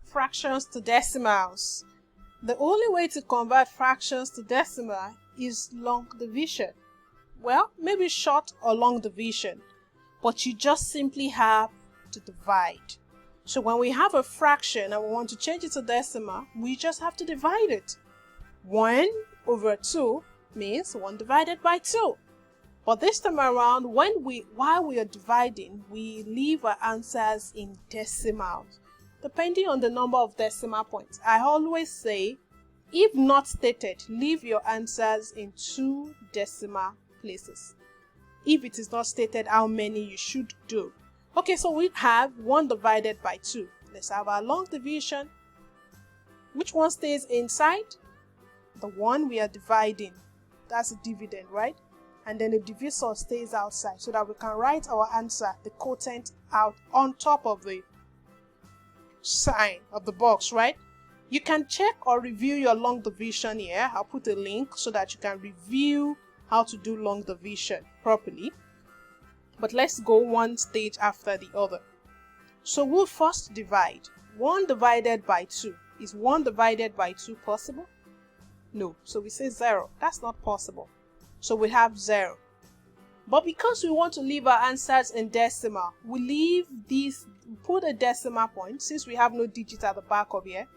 Fractions to decimals. The only way to convert fractions to decimal is long division. Well, maybe short or long division, but you just simply have to divide. So when we have a fraction and we want to change it to decimal, we just have to divide it. 1 over 2 means 1 divided by 2. But this time around, while we are dividing, we leave our answers in decimals, depending on the number of decimal points. I always say, if not stated, leave your answers in 2 decimal places. If it is not stated how many you should do. Okay, so we have 1 divided by 2. Let's have our long division. Which one stays inside? The one we are dividing. That's a dividend, right? And then the divisor stays outside so that we can write our answer, the quotient, out on top of the sign of the box, right? You can check or review your long division here. I'll put a link so that you can review how to do long division properly. But let's go one stage after the other. So we'll first divide. 1 divided by 2. Is 1 divided by 2 possible? No. So we say 0. That's not possible. So we have 0. But because we want to leave our answers in decimal, we leave these, put a decimal point since we have no digit at the back of here.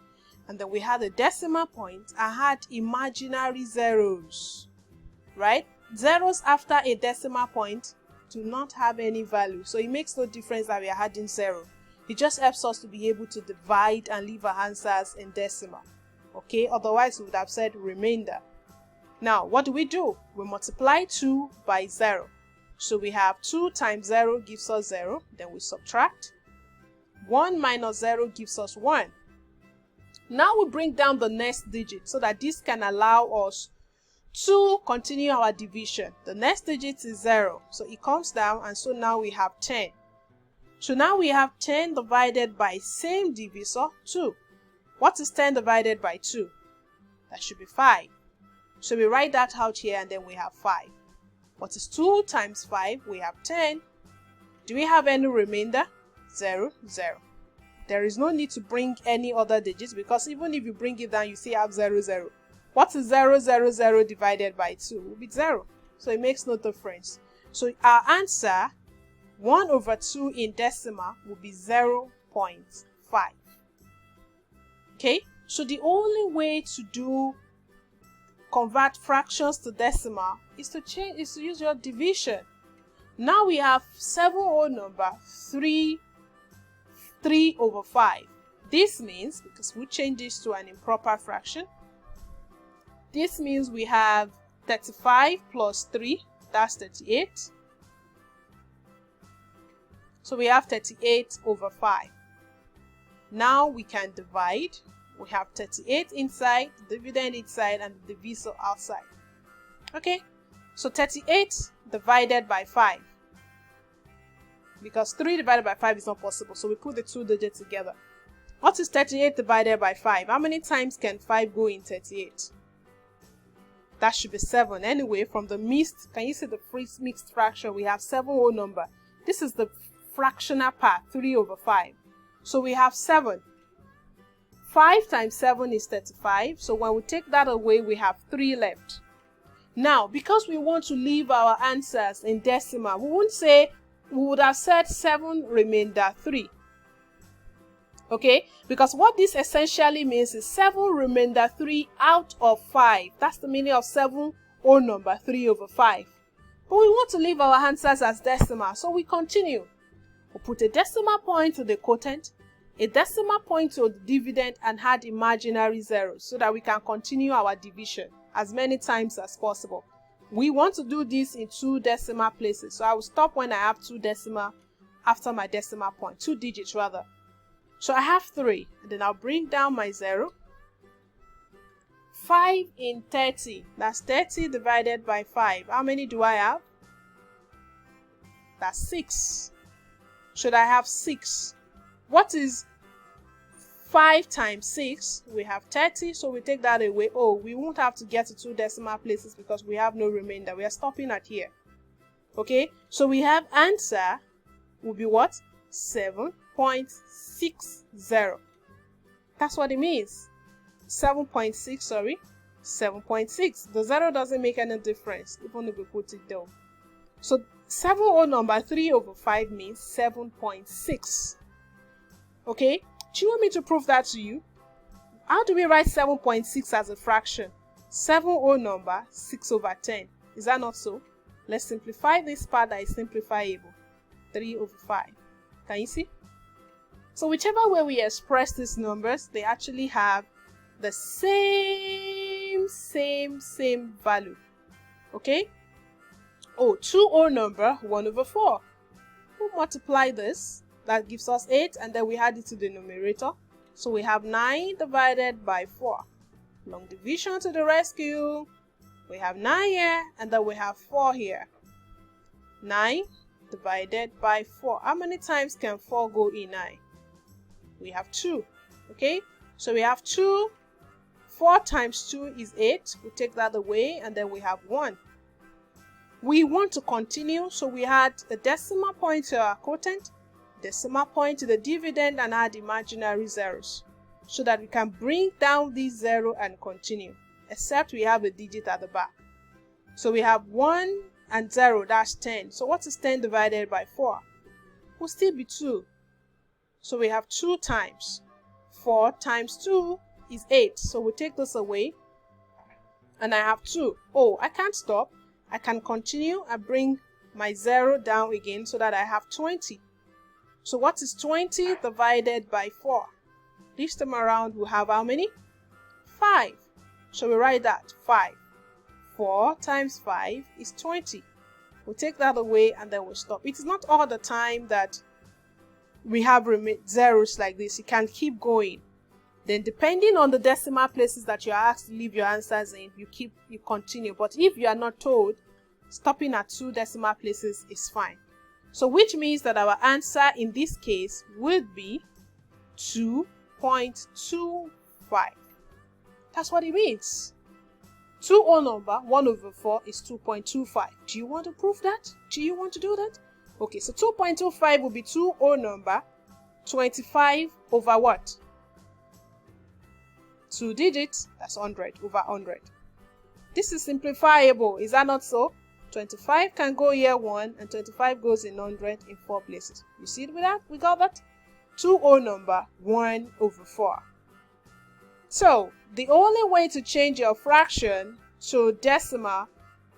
And then we had a decimal point. I had imaginary zeros, right? Zeros after a decimal point do not have any value. So it makes no difference that we are adding 0. It just helps us to be able to divide and leave our answers in decimal. Okay, otherwise we would have said remainder. Now, what do? We multiply 2 by 0. So we have 2 times 0 gives us 0. Then we subtract. 1 minus 0 gives us 1. Now we bring down the next digit so that this can allow us to continue our division. The next digit is 0. So it comes down, and so now we have 10. So now we have 10 divided by same divisor, 2. What is 10 divided by 2? That should be 5. So we write that out here and then we have 5. What is 2 times 5? We have 10. Do we have any remainder? 0, 0. There is no need to bring any other digits because even if you bring it down, you still have 0, 0. What is 0, 0, 0 divided by 2? It will be 0. So it makes no difference. So our answer, 1 over 2 in decimal, will be 0.5. Okay, so the only way to convert fractions to decimal is to use your division. Now we have 7 whole number, 3 over 5. This means, because we change this to an improper fraction, this means we have 35 plus 3, that's 38. So we have 38 over 5. Now we can divide. We have 38 inside, the dividend inside, and the divisor outside. Okay, so 38 divided by 5. Because 3 divided by 5 is not possible, so we put the 2 digits together. What is 38 divided by 5? How many times can 5 go in 38? That should be 7. Anyway, from the mixed, can you see the mixed fraction? We have 7 whole number. This is the fractional part, 3 over 5. So we have 7. 5 times 7 is 35. So when we take that away, we have 3 left. Now, because we want to leave our answers in decimal, we would have said 7 remainder 3. Okay, because what this essentially means is 7 remainder 3 out of 5. That's the meaning of 7 whole number 3 over 5. But we want to leave our answers as decimal, so we continue. We put a decimal point to the quotient, a decimal point to the dividend, and add imaginary zeros so that we can continue our division as many times as possible. We want to do this in 2 decimal places, so I will stop when I have 2 decimal after my decimal point, 2 digits rather. So I have 3, and then I'll bring down my 0. 5 in 30, that's 30 divided by 5. How many do I have? That's 6. Should I have 6? What is 5 times 6? We have 30, so we take that away. Oh, we won't have to get to 2 decimal places because we have no remainder. We are stopping at here. Okay, so we have answer will be what? 7.60. That's what it means. 7.6, sorry. 7.6. The 0 doesn't make any difference, even if we put it down. So 7 whole number 3 over 5 means 7.6. Okay, do you want me to prove that to you? How do we write 7.6 as a fraction? 7 whole number 6 over 10. Is that not so? Let's simplify this part that is simplifiable. 3 over 5. Can you see? So whichever way we express these numbers, they actually have the same value. Okay? Oh, 2 whole number 1 over 4. We'll multiply this. That gives us 8, and then we add it to the numerator. So we have 9 divided by 4. Long division to the rescue. We have 9 here, and then we have 4 here. 9 divided by 4. How many times can 4 go in 9? We have 2. Okay, so we have 2. 4 times 2 is 8. We take that away, and then we have 1. We want to continue, so we add a decimal point to our quotient, decimal point to the dividend, and add imaginary zeros, so that we can bring down this 0 and continue, except we have a digit at the back. So we have 1 and 0, that's 10. So what is 10 divided by 4? Will still be 2. So we have 2 times. 4 times 2 is 8. So we take this away, and I have 2. Oh, I can't stop. I can continue and bring my 0 down again so that I have 20. So what is 20 divided by 4? This time around we'll have how many? 5. So we write that 5. 4 times 5 is 20. We'll take that away, and then we'll stop. It's not all the time that we have zeros like this. You can keep going. Then depending on the decimal places that you are asked to leave your answers in, you continue. But if you are not told, stopping at 2 decimal places is fine. So which means that our answer in this case would be 2.25. That's what it means. 2 whole number 1 over 4 is 2.25. Do you want to prove that? Do you want to do that? Okay, so 2.25 will be 2 whole number 25 over what? 2 digits, that's 100 over 100. This is simplifiable, is that not so? 25 can go here 1, and 25 goes in 100 in 4 places. You see with that? We got that? 2 whole number 1 over 4. So the only way to change your fraction to decimal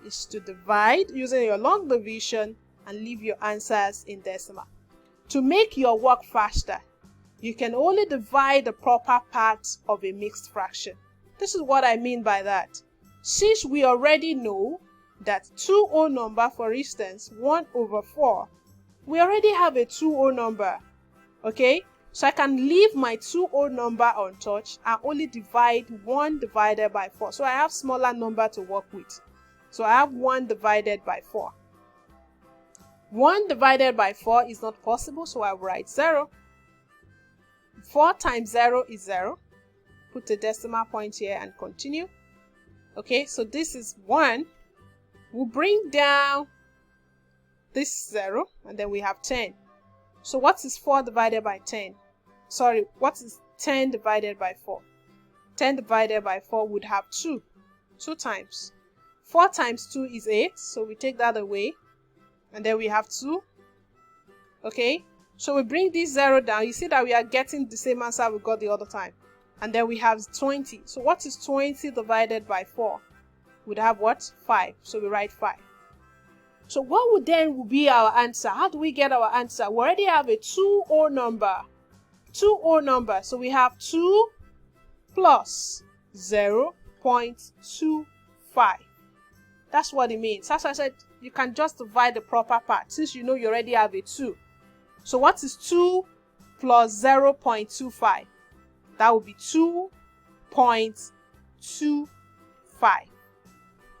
is to divide using your long division and leave your answers in decimal. To make your work faster, you can only divide the proper parts of a mixed fraction. This is what I mean by that. Since we already know that 2 whole number, for instance, 1 over 4, we already have a 2 whole number. Okay? So I can leave my 2 whole number untouched and only divide 1 divided by 4. So I have smaller number to work with. So I have 1 divided by 4. 1 divided by 4 is not possible, so I will write 0. 4 times 0 is 0. Put a decimal point here and continue. Okay, so this is 1. We'll bring down this 0, and then we have 10. So what is 4 divided by 10? Sorry, what is 10 divided by 4? 10 divided by 4 would have 2. 2 times. 4 times 2 is 8, so we take that away. And then we have 2. Okay, so we bring this 0 down. You see that we are getting the same answer we got the other time. And then we have 20. So what is 20 divided by 4? We'd have what? 5. So we write 5. So what would then be our answer? How do we get our answer? We already have a 2 whole number. 2 whole number. So we have 2 plus 0.25. That's what it means. As I said, you can just divide the proper part since you know you already have a 2. So what is 2 plus 0.25? That would be 2.25.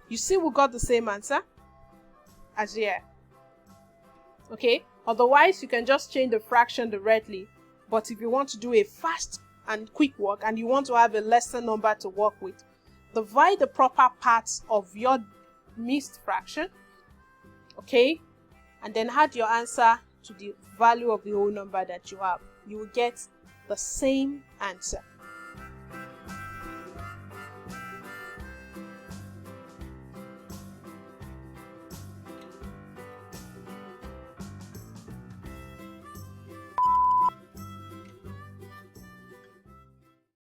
You see we got the same answer as here. Okay, otherwise you can just change the fraction directly, but if you want to do a fast and quick work and you want to have a lesser number to work with, divide the proper parts of your mixed fraction, okay, and then add your answer to the value of the whole number that you have. You will get the same answer.